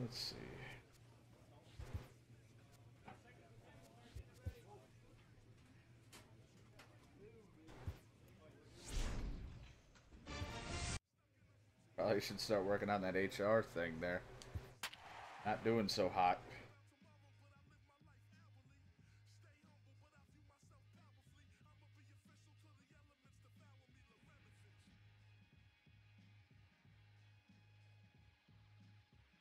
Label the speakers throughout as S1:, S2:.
S1: Let's see. Probably should start working on that HR thing there. Not doing so hot.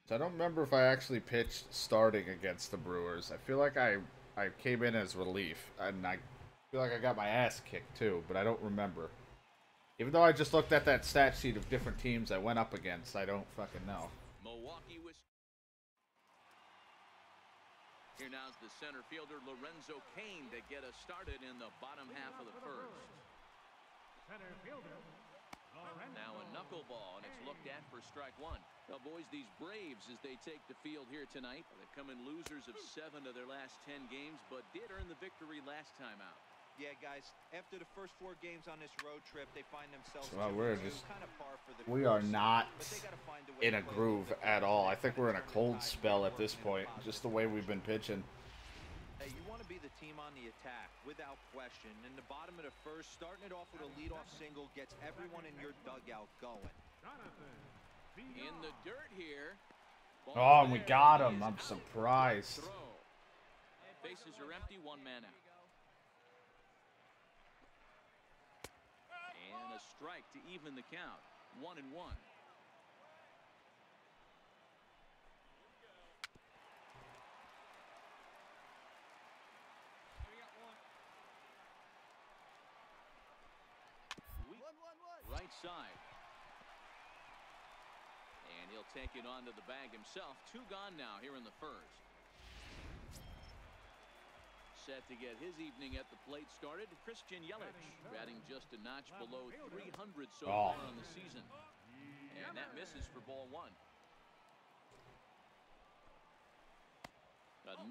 S1: So I don't remember if I actually pitched starting against the Brewers. I feel like I came in as relief, and I feel like I got my ass kicked too, but I don't remember. Even though I just looked at that stat sheet of different teams I went up against, I don't fucking know.
S2: Milwaukee was here now's the center fielder Lorenzo Cain to get us started in the bottom half of the first.
S3: Center fielder.
S2: Now a knuckleball, and it's looked at for strike one. Well, boys, these Braves, as they take the field here tonight, they come in losers of 7 of their last 10 games, but did earn the victory last time out.
S4: Yeah, guys, after the first 4 games on this road trip, they find themselves
S1: Well, we're just,
S4: kind of par for the
S1: we are not in a groove at all. I think we're in a cold spell at this point, just the way we've been pitching.
S4: Hey, you want to be the team on the attack, without question. In the bottom of the first, starting it off with a leadoff single gets everyone in your dugout going.
S2: In the dirt here.
S1: Oh, and we got him. I'm surprised.
S2: Bases are empty, 1 man out. And a strike to even the count. 1-1. Right side. And he'll take it onto the bag himself. 2 gone now here in the first. Set to get his evening at the plate started. Christian Yelich batting just a notch below 300 so far on the season. And that misses for ball 1.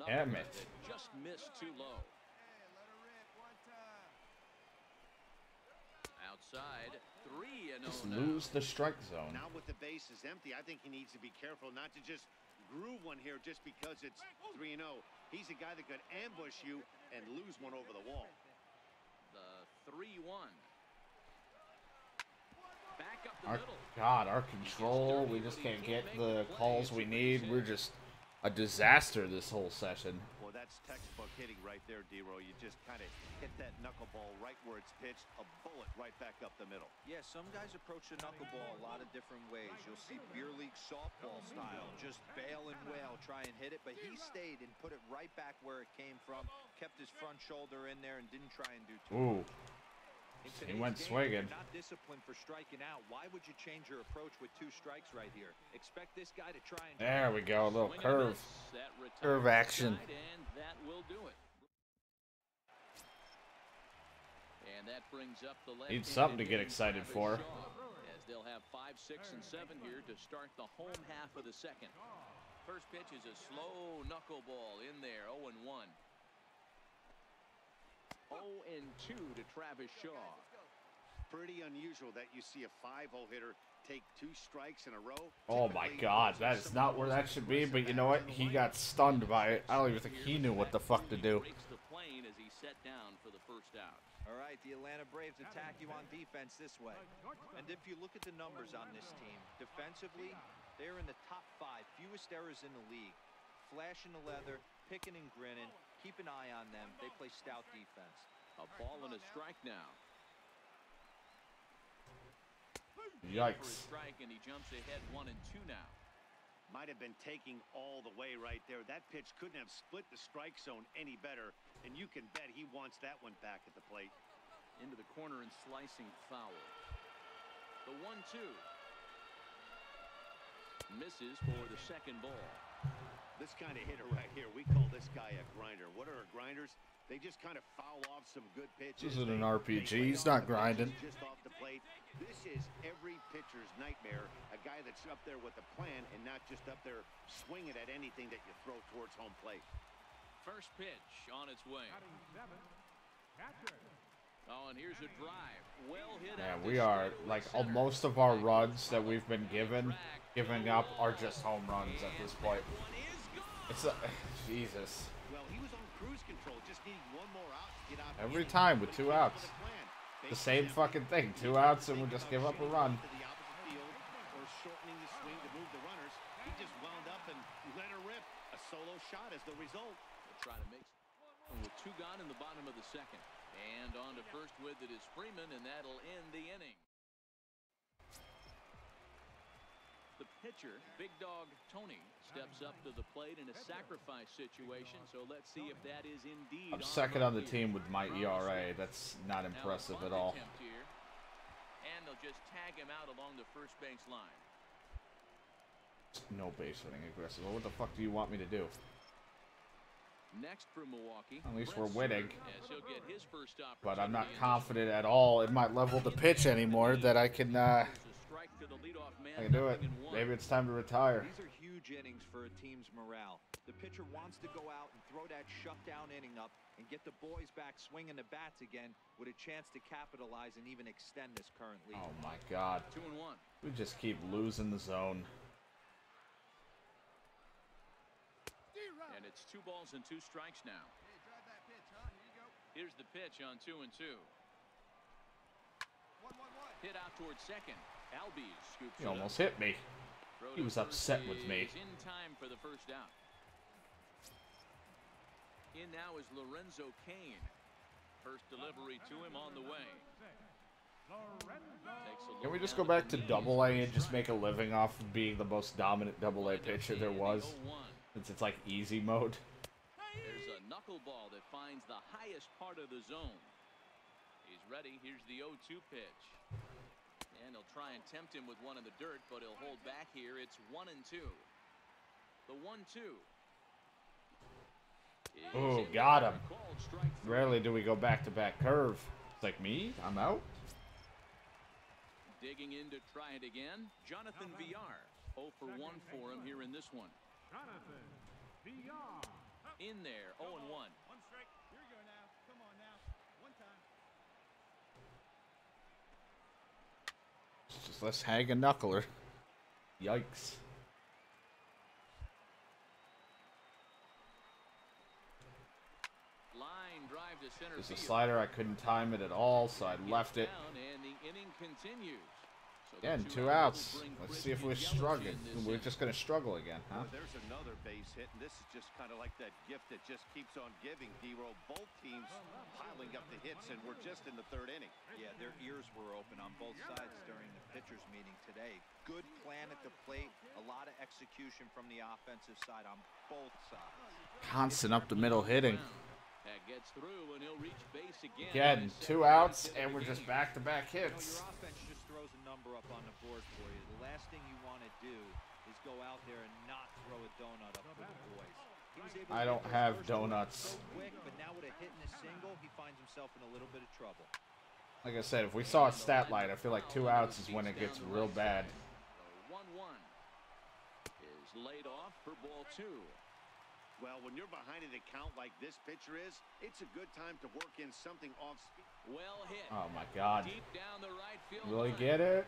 S2: Another that just missed too low. Outside, 3-0.
S1: Just lose the strike zone.
S5: Now with the bases empty, I think he needs to be careful not to just groove one here just because it's 3-0. He's a guy that could ambush you and lose one over the wall.
S2: The 3-1. Back up the middle.
S1: God, our control, we just can't get the calls we need. We're just a disaster this whole session.
S5: Well, that's textbook hitting right there, D-Row. You just kind of hit that knuckleball right where it's pitched, a bullet right back up the middle.
S4: Yeah, some guys approach the knuckleball a lot of different ways. You'll see beer league softball style, just bail and wail, try and hit it, but he stayed and put it right back where it came from, kept his front shoulder in there and didn't try and do too much.
S1: He went swinging.
S4: Not disciplined for striking out. Why would you change your approach with 2 strikes right here? Expect this guy to try and.
S1: There we go, a little curve. Curve action.
S2: And that will do it. And that brings up the left.
S1: Need something to get excited for.
S2: As they'll have 5, 6, and 7 here to start the home half of the second. First pitch is a slow knuckleball in there, 0-1. 0-2 to Travis Shaw.
S5: Pretty unusual that you see a 5-0 hitter take 2 strikes in a row.
S1: Oh my God, that is not where that should be. But you know what? He got stunned by it. I don't even think he knew what the fuck to do.
S2: Breaks the plane as he set down for the first out.
S4: All right, the Atlanta Braves attack you on defense this way. And if you look at the numbers on this team, defensively, they're in the top 5, fewest errors in the league. Flashing the leather, picking and grinning. Keep an eye on them. They play stout defense.
S2: A ball and a strike now.
S1: Yikes.
S2: Strike, and he jumps ahead 1-2 now.
S5: Might have been taking all the way right there. That pitch couldn't have split the strike zone any better, and you can bet he wants that one back at the plate.
S2: Into the corner and slicing foul. The 1-2. Misses for the second ball.
S5: This kind of hitter right here, we call this guy a grinder. What are grinders? They just kind of foul off some good pitches.
S1: This isn't an RPG. He's not grinding.
S5: Just off the plate. This is every pitcher's nightmare. A guy that's up there with a plan and not just up there swinging at anything that you throw towards home plate.
S2: First pitch on its way. Oh, and here's a drive. Well hit.
S1: Yeah, we are like most of our runs that we've been giving up are just home runs at this point. It's Jesus.
S5: Well, he was on cruise control, just needing one more out to get out.
S1: Every time with 2 outs. The same fucking thing. 2 outs and we just give up a run.
S5: To the opposite field or shortening the swing to move the runners. He just wound up and let her rip. A solo shot is the result.
S2: They'll try to make with 2 gone in the bottom of the second. And on to first with it is Freeman, and that'll end the inning. The pitcher, Big Dog Tony, steps up to the plate in a sacrifice situation, so let's see if that is indeed.
S1: I'm second on the team with my ERA. That's not impressive at all.
S2: Here, and they'll just tag him out along the first base line.
S1: No base running aggressive. Well, what the fuck do you want me to do?
S2: Next for Milwaukee.
S1: At least we're winning.
S2: As he'll get his first
S1: But I'm not confident at all in my level to pitch anymore that I can do it. Maybe it's time to retire.
S4: These are huge innings for a team's morale. The pitcher wants to go out and throw that shutdown inning up and get the boys back swinging the bats again with a chance to capitalize and even extend this current lead.
S1: Oh my God.
S2: 2-1.
S1: We just keep losing the zone.
S2: And it's 2 balls and 2 strikes now.
S3: Hey, drive that pitch, huh? Here you go.
S2: Here's the pitch on 2-2.
S3: 1-1-1.
S2: Hit out towards second. Albies scoops.
S1: He almost hit me. He was upset with me.
S2: In time for the first out. In now is Lorenzo Cain. First delivery to him on the way.
S1: Can we just go back to Double-A and just make a living off of being the most dominant Double-A pitcher there was? Since it's like easy mode.
S2: There's a knuckleball that finds the highest part of the zone. He's ready. Here's the 0-2 pitch. And he'll try and tempt him with one in the dirt, but he'll hold back here. It's 1-2. The 1-2.
S1: Oh, got him. Rarely do we go back-to-back curve. It's like me, I'm out.
S2: Digging in to try it again. Jonathan Villar. 0 for 1 for him here in this one.
S3: Jonathan VR.
S2: In there, 0-1.
S3: 1 strike. Here we go now. Come on now. 1 time.
S1: Just let's hang a knuckler. Yikes.
S2: Line drive to center
S1: There's a
S2: field.
S1: slider, I couldn't time it at all, so I left it.
S2: And the inning continues. So
S1: Again, 2 outs. Let's see if we're struggling. We're just going to struggle again, huh?
S5: Well, there's another base hit, and this is just kind of like that gift that just keeps on giving, D-Roll. Both teams piling up the hits, and we're just in the 3rd inning.
S4: Yeah, their ears were open on both sides during the pitchers meeting today. Good plan at the plate, a lot of execution from the offensive side on both sides.
S1: Constant up the middle hitting.
S2: That gets through, and he'll reach base again.
S1: Again, 2 outs, and we're just back-to-back hits.
S4: Your offense just throws a number up on the board for you. The last thing you want to do is go out there and not throw a donut up for the boys. He was able to
S1: I
S4: get
S1: don't
S4: those
S1: have
S4: first
S1: donuts.
S4: so quick, but now with a hit and a single, he finds himself in a little bit of trouble.
S1: Like I said, if we saw a stat line, I feel like 2 outs is when it gets real bad.
S2: 1-1 is laid off for ball 2.
S5: Well, when you're behind an account like this pitcher is, it's a good time to work in something off speed.
S2: Well hit.
S1: Oh my God.
S2: Deep down the right field
S1: Really
S2: line.
S1: get it?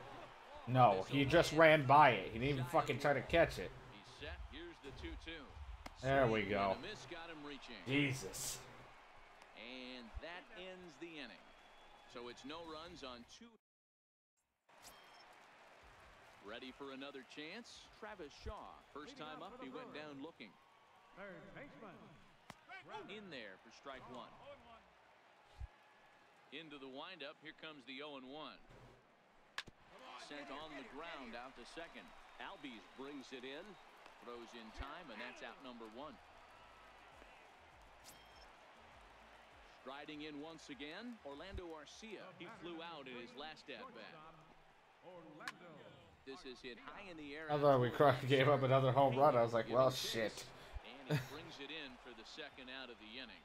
S1: No, he just ran by it. He didn't even fucking try to catch it.
S2: He's set. Here's the 2-2.
S1: There we go.
S2: And a miss got him reaching.
S1: Jesus.
S2: And that ends the inning. So it's no runs on 2. Ready for another chance? Travis Shaw. First time up, he went down looking.
S3: 3rd baseman.
S2: In there for strike 1. Into the windup. Here comes the 0-1. Sent on the ground out to second. Albies brings it in. Throws in time, and that's out number 1. Striding in once again, Orlando Arcia. He flew out in his last at-bat.
S3: Orlando.
S2: This is hit high in the air.
S1: I thought we gave up another home run. I was like, well, shit.
S2: And he brings it in for the second out of the inning.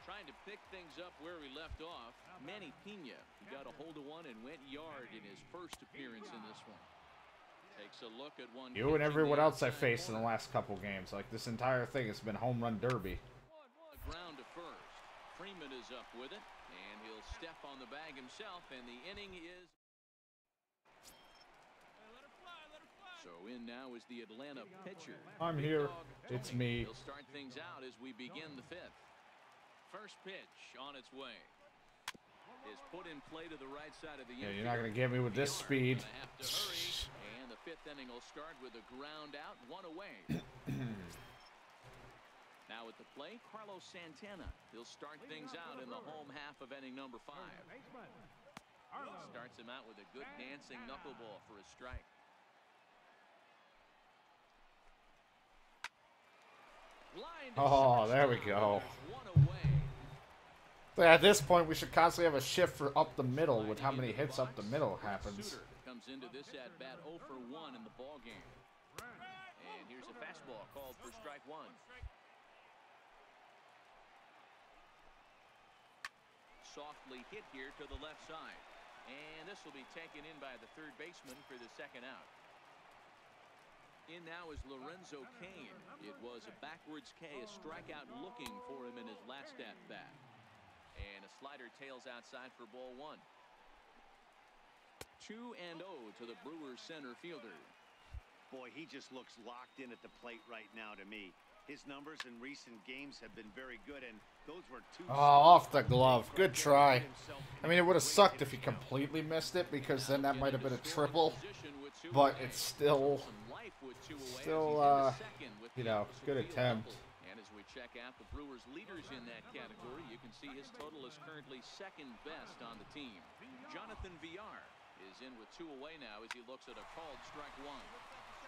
S2: Trying to pick things up where we left off, Manny Pena. He got a hold of one and went yard in his first appearance in this one. Takes a look at one.
S1: You and everyone else I faced in the last couple games. Like, this entire thing has been home run derby.
S2: Ground to first. Freeman is up with it, and he'll step on the bag himself, and the inning is. So in now is the Atlanta pitcher.
S1: I'm here. It's me.
S2: He'll start things out as we begin the fifth. First pitch on its way. Is put in play to the right side of the
S1: Yeah, you're not gonna get me with this speed.
S2: Have to hurry, and the fifth inning will start with a ground out, one away. Now at the plate, Carlos Santana. He'll start things out in the home half of inning number 5. Starts him out with a good dancing knuckleball for a strike.
S1: Oh, there we go. So at this point, we should constantly have a shift for up the middle with how many hits up the middle happens.
S2: Comes into this at bat 0 for 1 in the ball game. And here's a fastball called for strike 1. Softly hit here to the left side. And this will be taken in by the third baseman for the second out. In now is Lorenzo Cain. It was a backwards K, a strikeout looking for him in his last at bat. And a slider tails outside for ball 1. 2-0 to the Brewers center fielder.
S5: Boy, he just looks locked in at the plate right now to me. His numbers in recent games have been very good, and those were 2.
S1: Oh, off the glove. Good try. I mean, it would have sucked if he completely missed it, because then that might have been a triple. But it's still, you know, good attempt.
S2: And as we check out the Brewers leaders in that category, you can see his total is currently second best on the team. Jonathan Villar is in with 2 away now as he looks at a called strike 1.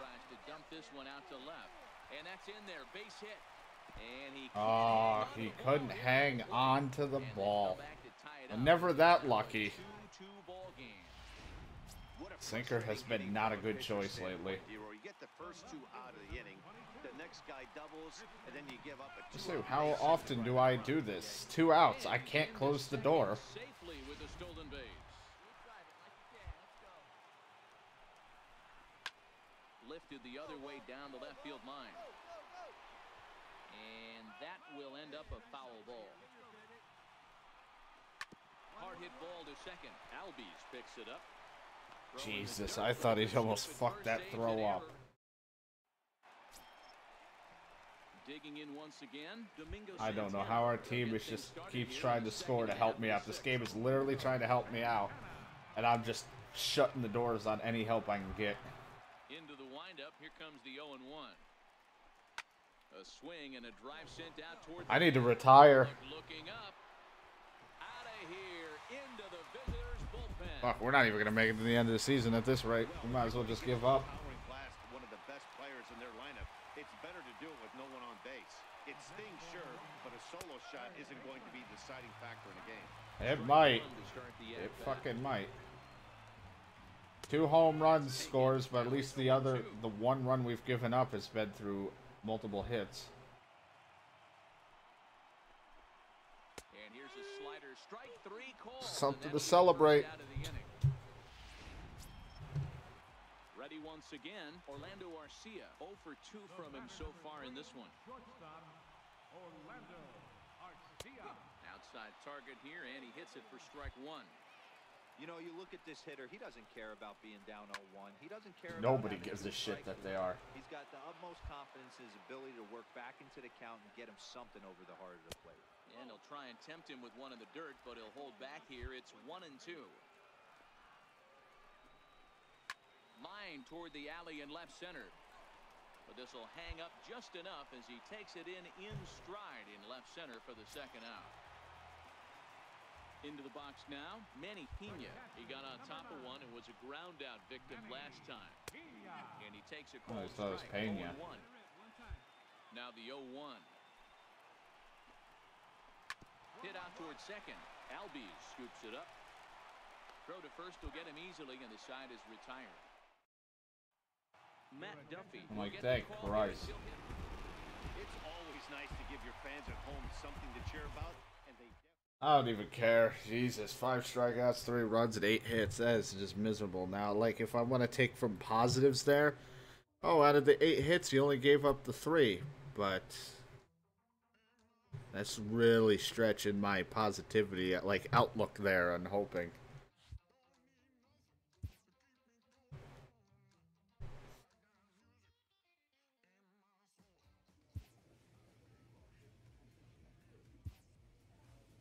S2: Tries to dump this one out to left. And that's in there, base hit. And he couldn't hang on to the ball. I'm never that lucky. Sinker has been not a good choice lately.
S5: You get the first 2 out of the inning. The next guy doubles, and then you give up a 2.
S1: So how often do I do this? 2 outs. I can't close the door.
S2: Safely with the stolen base. Lifted the other way down the left field line. And that will end up a foul ball. Hard hit ball to second. Albies picks it up.
S1: Jesus, I thought he'd almost fucked that throw up.
S2: Digging in once again, Domingo
S1: I don't know how our team is just keeps trying to score to help me out. This game is literally trying to help me out, and I'm just shutting the doors on any help I can get.
S2: Into the windup, here comes the 0-1. A swing and a drive sent out toward the
S1: I need to retire.
S2: Looking up. Out of here into the visitors bullpen.
S1: Fuck, we're not even gonna make it to the end of the season at this rate. We might as well just give up.
S5: One of the best players in their lineup. It's better to do it with no one on base. It stings, sure, but a solo shot isn't going to be the deciding factor in a game.
S1: It might. It fucking might. 2 home runs scores, but at least the 1 run we've given up has been through multiple hits.
S2: And here's a slider, strike 3 call.
S1: Something to celebrate.
S2: Ready once again, Orlando Arcia. 0 for 2 from him so far in this one. Outside target here, and he hits it for strike 1.
S4: You know, you look at this hitter, he doesn't care about being down 0-1. He doesn't care about
S1: Nobody gives a shit that they are.
S4: He's got the utmost confidence in his ability to work back into the count and get him something over the heart of the plate.
S2: And he'll try and tempt him with one in the dirt, but he'll hold back here. It's 1-2. Line toward the alley in left center. But this will hang up just enough as he takes it in stride in left center for the second out. Into the box now, Manny Pena. He got on top of one and was a ground out victim last time. And he takes a call strike. 0-1. Now the 0-1. Hit out towards second. Albies scoops it up. Throw to first will get him easily, and the side is retired. Matt Duffy.
S1: Like, thank Christ.
S5: It's always nice to give your fans at home something to cheer about, and they
S1: I don't even care. Jesus, 5 strikeouts, 3 runs, and 8 hits. That is just miserable. Now, like, if I want to take from positives there, oh, out of the 8 hits, he only gave up the 3. But That's really stretching my positivity, like, outlook there and hoping.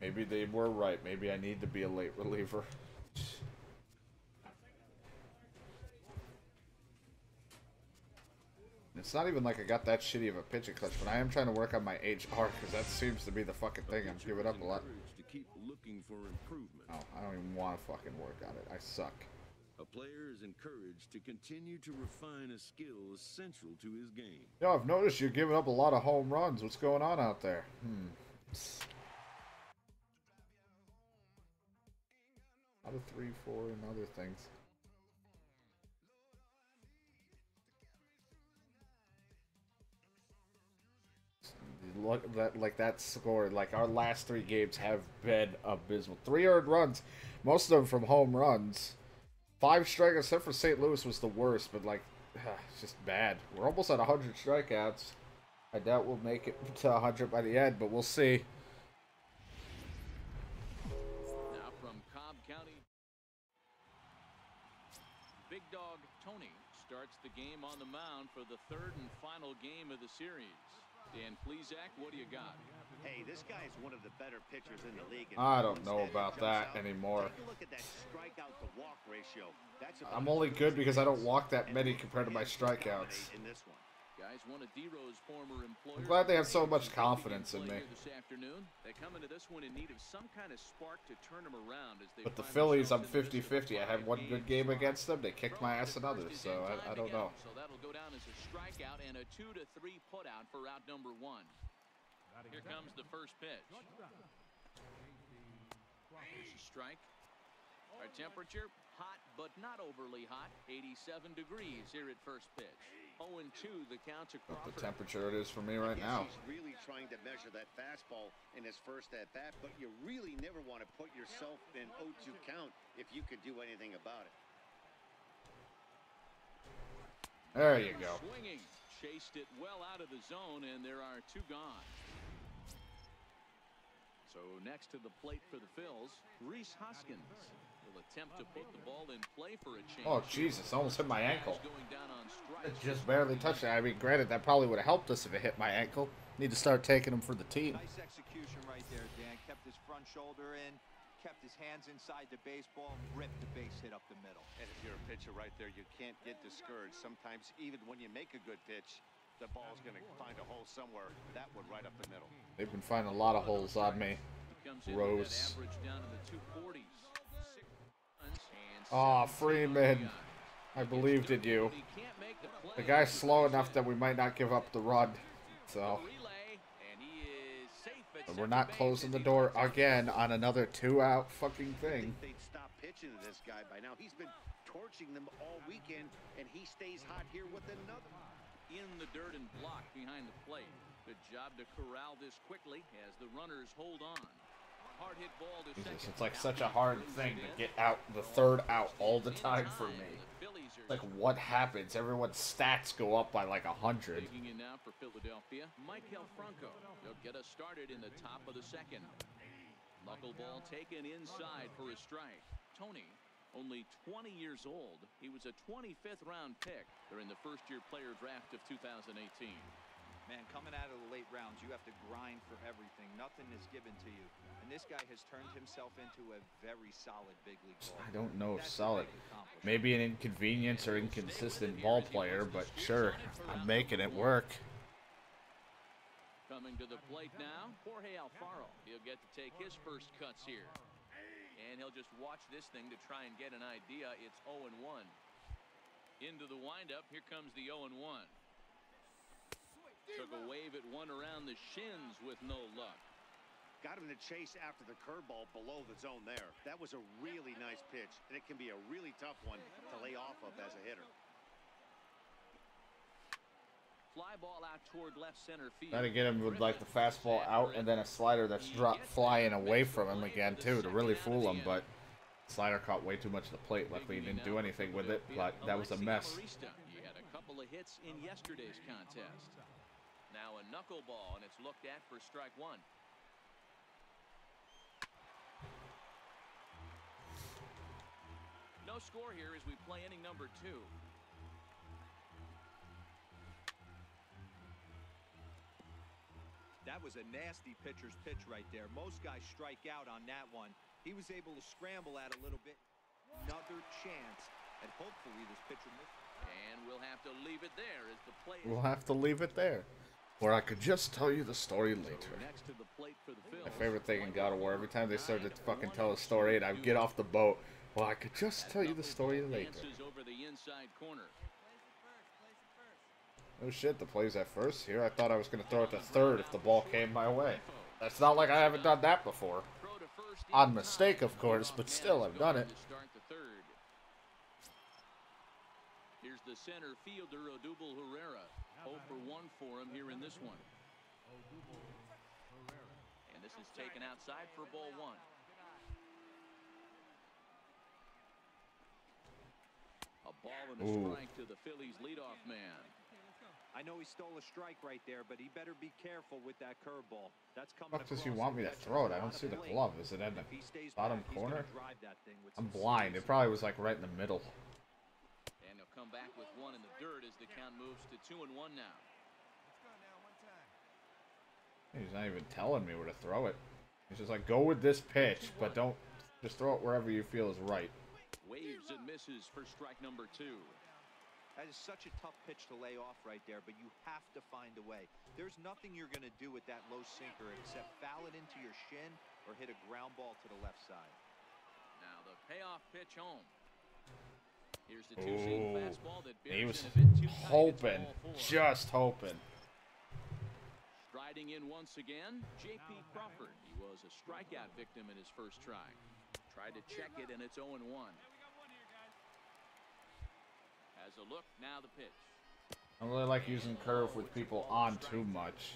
S1: Maybe they were right. Maybe I need to be a late reliever. It's not even like I got that shitty of a pitching clutch, but I am trying to work on my HR because that seems to be the fucking thing. I'm giving up a lot.
S6: To keep looking for improvement.
S1: Oh, I don't even want to fucking work on it. I suck.
S6: A player is encouraged to continue to refine a skill essential to his game.
S1: Yo, I've noticed you're giving up a lot of home runs. What's going on out there? Out of 3, 4, and other things. Look that, like, that score, like, our last 3 games have been abysmal. 3 earned runs, most of them from home runs. 5 strikeouts, except for St. Louis was the worst, but, like, it's just bad. We're almost at 100 strikeouts. I doubt we'll make it to 100 by the end, but we'll see.
S2: Now from Cobb County, Big Dog Tony starts the game on the mound for the 3rd and final game of the series. Dan Plesac, what do you got?
S5: Hey, this guy is one of the better pitchers in the league.
S1: I don't know about that anymore.
S5: Take a look at that strikeout to walk ratio. That's
S1: I'm only good because I don't walk that many compared to my strikeouts.
S5: In this one.
S2: Guys, one of D-Row's former employers.
S1: I'm glad they have so much confidence in me.
S2: This afternoon, they come into this one in need of some kind of spark to turn them around as they.
S1: But the Phillies, I'm 50-50. I had one good game against them. They kicked my ass in others, so I don't know.
S2: So that'll go down as a strikeout and a 2-3 putout for out number 1. Here comes the first pitch. Here's a strike. Our temperature, hot but not overly hot. 87 degrees here at first pitch. 0-2 the count to Crawford.
S1: What the temperature it is for me right now.
S5: He's really trying to measure that fastball in his first at bat, but you really never want to put yourself in 0-2 count if you could do anything about it.
S1: There you go.
S2: Swinging, chased it well out of the zone, and there are 2 gone. So next to the plate for the Phils, Reese Hoskins will attempt to put the ball in play for a change.
S1: Oh, Jesus, almost hit my ankle.
S2: Going down on
S1: It
S2: strikes.
S1: just barely touched it. I mean, granted, that probably would have helped us if it hit my ankle. Need to start taking them for the team.
S4: Nice execution right there, Dan. Kept his front shoulder in, kept his hands inside the baseball, and ripped the base hit up the middle.
S5: And if you're a pitcher right there, you can't get discouraged. Sometimes even when you make a good pitch, the ball's going to find a hole somewhere. That one right up the middle.
S1: They've been finding a lot of holes on me. Rose. Oh, Freeman. I believed in you. The guy's slow enough that we might not give up the run. So. But we're not closing the door again on another 2-out fucking thing.
S5: I think they'd stop pitching to this guy by now. He's been torching them all weekend, and he stays hot here with another.
S2: In the dirt and block behind the plate. Good job to corral this quickly as the runners hold on. Hard hit ball to
S1: Jesus,
S2: second.
S1: it's like such a hard thing to get out the 3rd out all the time for me. Like, what happens? Everyone's stats go up by like 100.
S2: Taking in now for Philadelphia, Michael Franco. They'll get us started in the top of the 2nd. Knuckleball taken inside for a strike. Tony, only 20 years old. He was a 25th round pick during the first-year player draft of 2018.
S4: Man, coming out of the late rounds, you have to grind for everything. Nothing is given to you. And this guy has turned himself into a very solid big league ball.
S1: I don't know if solid. Maybe an inconvenience or inconsistent ball player, but sure, I'm making it work.
S2: Coming to the plate now, Jorge Alfaro. He'll get to take his first cuts here. And he'll just watch this thing to try and get an idea. It's 0-1. Into the windup. Here comes the 0-1. Took a wave at one around the shins with no luck.
S5: Got him to chase after the curveball below the zone there. That was a really nice pitch, and it can be a really tough one to lay off of as a hitter.
S2: Fly ball out toward left center field.
S1: Gotta get him with like the fastball out and then a slider that's dropped flying away from him again too to really fool him, but slider caught way too much of the plate. Luckily he didn't do anything with it, but that was a mess.
S2: He had a couple of hits in yesterday's contest. Now a knuckleball, and it's looked at for strike 1. score here as we play inning number 2.
S4: That was a nasty pitcher's pitch right there. Most guys strike out on that one. He was able to scramble at a little bit. Another chance, and hopefully this pitcher missed.
S2: And we'll have to leave it there as the play.
S1: We'll have to leave it there. Or I could just tell you the story later.
S2: Next to the plate for the Phils.
S1: My favorite thing in God of War, every time they started to fucking tell a story and I'd get off the boat, well, I could just tell you the story later.
S2: Over the inside corner.
S1: Oh shit, the play's at first here. I thought I was going to throw it to third if the ball came my way. That's not like I haven't done that before. On mistake, of course, but still, I've done it.
S2: Here's the center fielder, Odubel Herrera. 0 for 1 for him here in this one. And this is taken outside for ball 1. A ball and a strike to the Phillies leadoff man.
S4: I know he stole a strike right there, but he better be careful with that curveball. That's coming.
S1: What does he want me to throw it? I don't see the glove. Is it in the bottom corner? I'm blind. It probably was like right in the middle.
S2: And he'll come back with 1 in the dirt as the count moves to 2-1 now.
S1: He's not even telling me where to throw it. He's just like, go with this pitch, but don't just throw it wherever you feel is right.
S2: Waves and misses for strike number 2.
S4: That is such a tough pitch to lay off right there, but you have to find a way. There's nothing you're going to do with that low sinker except foul it into your shin or hit a ground ball to the left side.
S2: Now the payoff pitch home. Here's the two-seam fastball that
S1: he was
S2: in a bit too tight.
S1: hoping, just hoping.
S2: Striding in once again, J.P. Crawford. He was a strikeout victim in his first try. Tried to check it, and it's 0-1. As a look, now the pitch.
S1: I don't really like using curve with people on too much.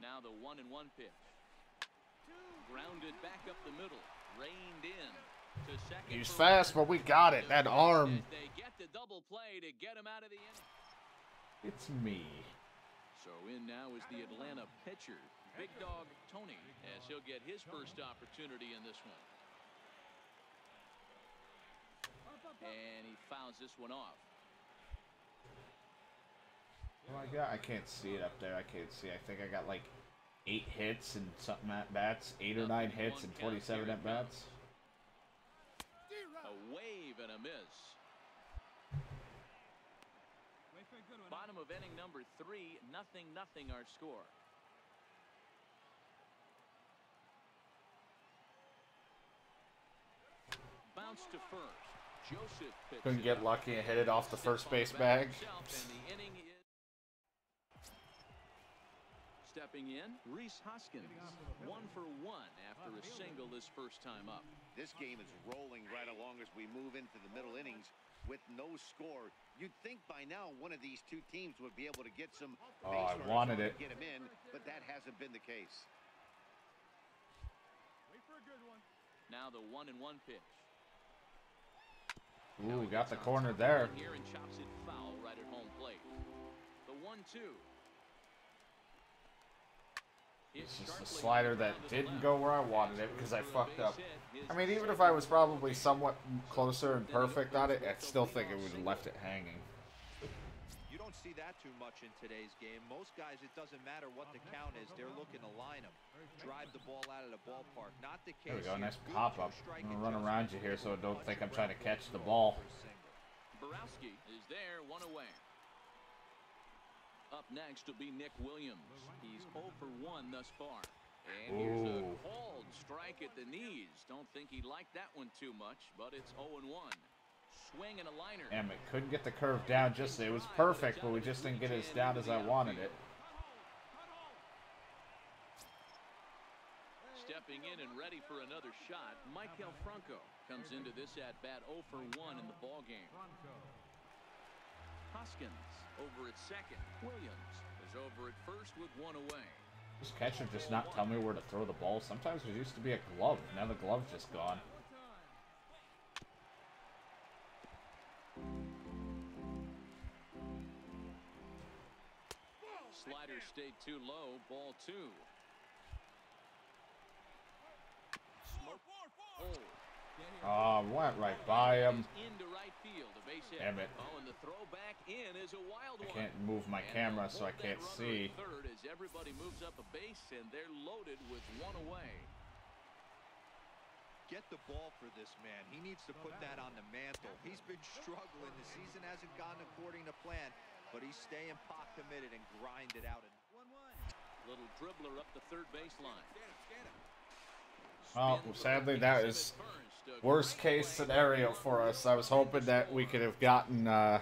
S2: Now the 1-1 pitch. Grounded back up the middle. Reined in to second.
S1: He's fast, but we got it. That arm.
S2: They get the double play to get him out of the inning.
S1: It's me.
S2: So in now is the Atlanta pitcher, Big Dog Tony, as he'll get his first opportunity in this one. And he fouls this one off.
S1: Oh my god, I can't see it up there. I can't see. I think I got like 8 hits and something at bats. 8 or 9 hits and 27 at bats.
S2: A wave and a miss. Bottom of inning number 3, 0-0 our score. Bounce to first. Joseph
S1: couldn't get lucky and hit it off the first base bag.
S2: Stepping in, Rhys Hoskins, 1 for 1 after a single this first time up.
S5: This game is rolling right along as we move into the middle innings with no score. You'd think by now one of these two teams would be able to get some base runners
S1: wanted it.
S5: to get him in, but that hasn't been the case.
S3: Wait for a good one.
S2: Now the 1-1 pitch.
S1: Ooh, got the corner there.
S2: Here and chops it foul right at home plate. The 1-2.
S1: It's just a slider that didn't go where I wanted it because I fucked up. I mean, even if I was probably somewhat closer and perfect on it, I still think it would have left it hanging.
S4: You don't see that too much in today's game. Most guys, it doesn't matter what the count is. They're looking to line them. Drive the ball out of the ballpark. Not the case.
S1: There we go,
S4: here.
S1: nice pop-up. I'm going to run around you here so I don't think I'm trying to catch the ball.
S2: Borowski is there, 1 away. Up next will be Nick Williams. He's 0 for 1 thus far. And here's a called strike at the knees. Don't think he liked that one too much, but it's 0-1. Swing and a liner.
S1: Damn it, couldn't get the curve down just it was perfect, but we just didn't get it as down as I wanted it.
S2: Stepping in and ready for another shot, Michael Franco comes into this at-bat 0 for 1 in the ballgame. Hoskins over at second. Williams is over at first with 1 away.
S1: This catcher just not tell me where to throw the ball. Sometimes there used to be a glove. Now the glove's just gone.
S2: Slider stayed too low. Ball 2. Smoke. Oh.
S1: Oh, went right by him.
S2: Into right field, a base hit.
S1: Damn it.
S2: Oh, and the throw back in is a wild
S1: I
S2: one.
S1: can't move my
S2: And
S1: camera,
S2: they'll
S1: so I
S2: hold
S1: can't
S2: that runner
S1: see.
S2: at third as everybody moves up a base, and they're loaded with one away.
S4: Get the ball for this man. He needs to put that on the mantle. He's been struggling. The season hasn't gone according to plan, but he's staying pot committed and grind it out.
S3: 1-1.
S2: Little dribbler up the third baseline.
S1: Oh, sadly, that is worst case scenario for us. I was hoping that we could have gotten a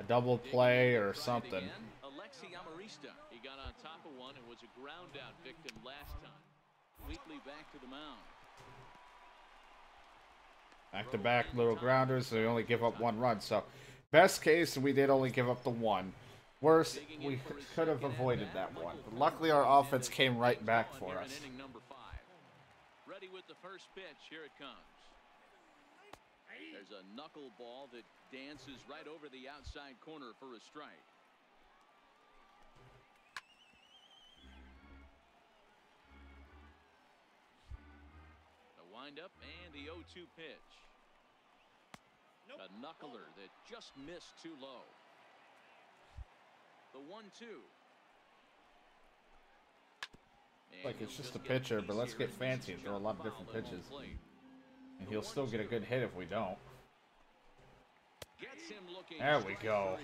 S1: double play or something.
S2: Alexi Amarista. He got on top of one and was a ground out victim last time. Wheatley back to the mound.
S1: Back-to-back little grounders, so we only give up one run. So, best case, we did only give up the one. Worst, we could have avoided that one. But luckily, our offense came right back for us.
S2: Ready with the first pitch. Here it comes. There's a knuckleball that dances right over the outside corner for a strike. The windup and the 0-2 pitch. A knuckler that just missed too low. The 1-2.
S1: Like it's just a pitcher, but let's get fancy and throw a lot of different pitches. And he'll still get a good hit if we don't. There we go.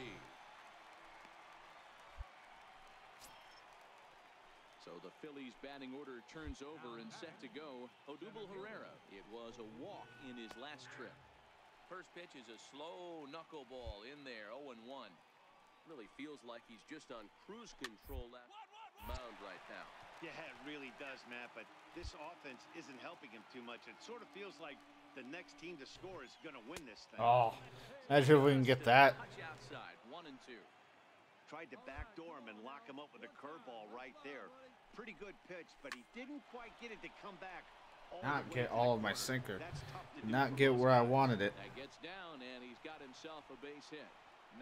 S2: So the Phillies batting order turns over and set to go. Odubel Herrera. It was a walk in his last trip. First pitch is a slow knuckleball in there, 0-1. Really feels like he's just on cruise control that mound right now.
S5: Yeah, it really does, Matt, but this offense isn't helping him too much. It sort of feels like the next team to score is going to win this thing.
S1: Oh, imagine if we can get that.
S2: Touch outside, 1-2.
S5: Tried to backdoor him and lock him up with a curveball right there. Pretty good pitch, but he didn't quite get it to come back.
S1: Not get all of my sinker. Not get where I wanted it.
S2: That gets down, and he's got himself a base hit.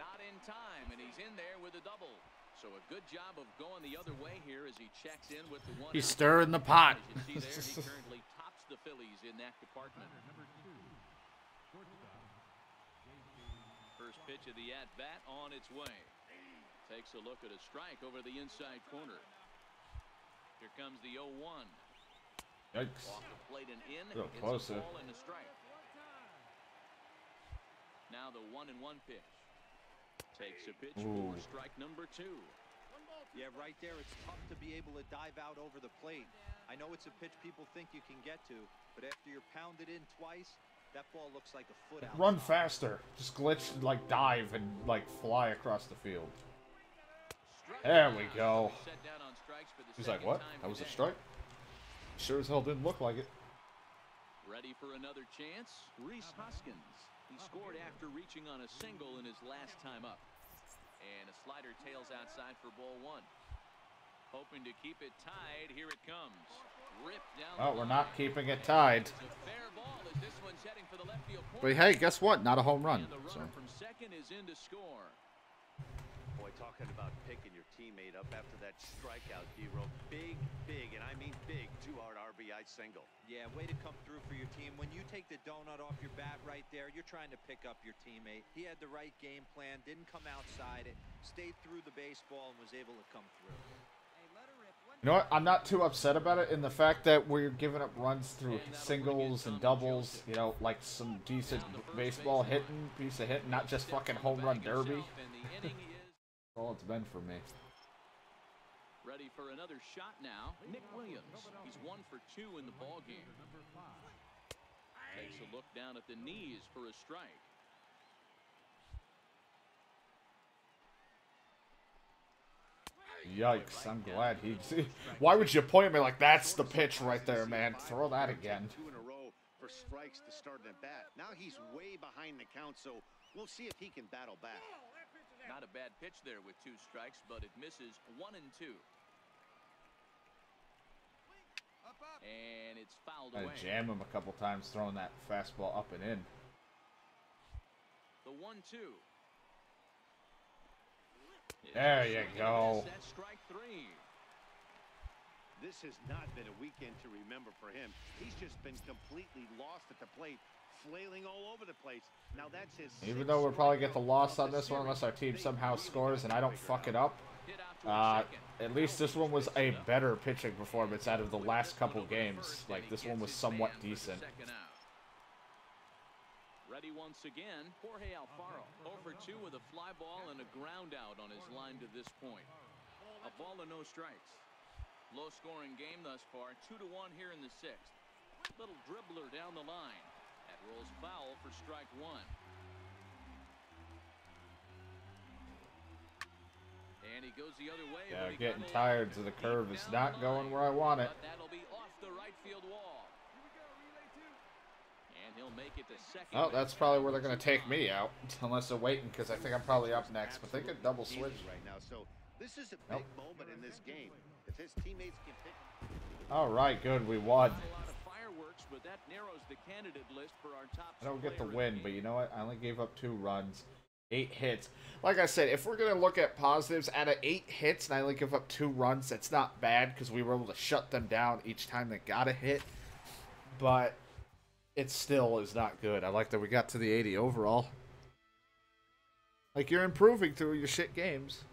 S2: Not in time, and he's in there with a double. So a good job of going the other way here as he checks in with the one.
S1: He's stirring the pot.
S2: As you see there, he currently tops the Phillies in that department. First pitch of the at-bat on its way. Takes a look at a strike over the inside corner. Here comes the 0-1.
S1: Yikes.
S2: Off the plate and in.
S1: A little closer.
S2: Ball and a strike. Now the 1-1 pitch. Takes a pitch for strike number 2.
S4: Yeah, right there, it's tough to be able to dive out over the plate. I know it's a pitch people think you can get to, but after you're pounded in twice, that ball looks like a foot out.
S1: Run faster. Just glitch, like dive and like fly across the field. There we go. He's like, what? That was a strike? Sure as hell didn't look like it.
S2: Ready for another chance? Reese Hoskins. He scored after reaching on a single in his last time up. And a slider tails outside for ball 1. Hoping to keep it tied. Here it comes. Ripped down.
S1: Oh, we're not keeping it tied.
S2: It's a fair ball as this one's heading for the left field corner.
S1: But hey, guess what? Not a home run.
S2: And the runner from second is in to score.
S5: Boy, talking about picking your teammate up after that strikeout, D-Row. Big, and I mean big, 2-out RBI single.
S4: Yeah, way to come through for your team. When you take the donut off your bat right there, you're trying to pick up your teammate. He had the right game plan, didn't come outside it, stayed through the baseball, and was able to come through.
S1: You know what? I'm not too upset about it in the fact that we're giving up runs through singles and doubles, you know, like some decent baseball hitting, piece of hitting, not just fucking home run derby. That's all it's been for me.
S2: Ready for another shot now. Nick Williams. He's 1 for 2 in the ball game. Takes a look down at the knees for a strike.
S1: Yikes, I'm glad he... Why would you point at me like that's the pitch right there, man? Throw that again.
S5: 2 in a row for strikes to start an at-bat. Now he's way behind the count, so we'll see if he can battle back.
S2: Not a bad pitch there with 2 strikes, but it misses 1 and 2. And it's fouled away.
S1: I jam him a couple times throwing that fastball up and in.
S2: The 1-2.
S1: There you go.
S2: That's strike 3.
S5: This has not been a weekend to remember for him. He's just been completely lost at the plate, flailing all over the place. Now that's his.
S1: Even though we'll probably get the loss on this one unless our team somehow scores and I don't fuck it up. At least this one was a better pitching performance out of the last couple games. Like, this one was somewhat decent.
S2: Ready once again, Jorge Alfaro. 0 for 2 with a fly ball and a ground out on his line to this point. A ball and no strikes. Low-scoring game thus far, 2-1 here in the 6th. Little dribbler down the line. That rolls foul for strike 1. And he goes the other way.
S1: Yeah, getting tired, so the curve is not going where I want it.
S2: But that'll be off the right field wall. And he'll make it to second.
S1: Oh, that's probably where they're going to take me out. Unless they're waiting, because I think I'm probably up next. But they could double switch
S5: right now. So this is a big moment in this game. If his teammates can pick.
S1: All right, good. We won.
S2: Not a lot of fireworks, but that narrows the candidate list for our top.
S1: I don't get the win, but you know what? I only gave up 2 runs, 8 hits. Like I said, if we're going to look at positives, out of 8 hits and I only give up 2 runs, that's not bad because we were able to shut them down each time they got a hit. But it still is not good. I like that we got to the 80 overall. Like, you're improving through your shit games.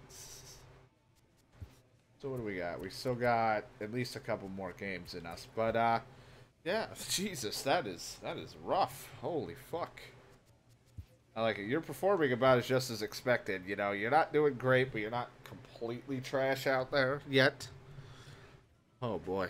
S1: So what do we got? We still got at least a couple more games in us. But, yeah, Jesus, that is rough. Holy fuck. I like it. You're performing about as just as expected. You know, you're not doing great, but you're not completely trash out there yet. Oh, boy.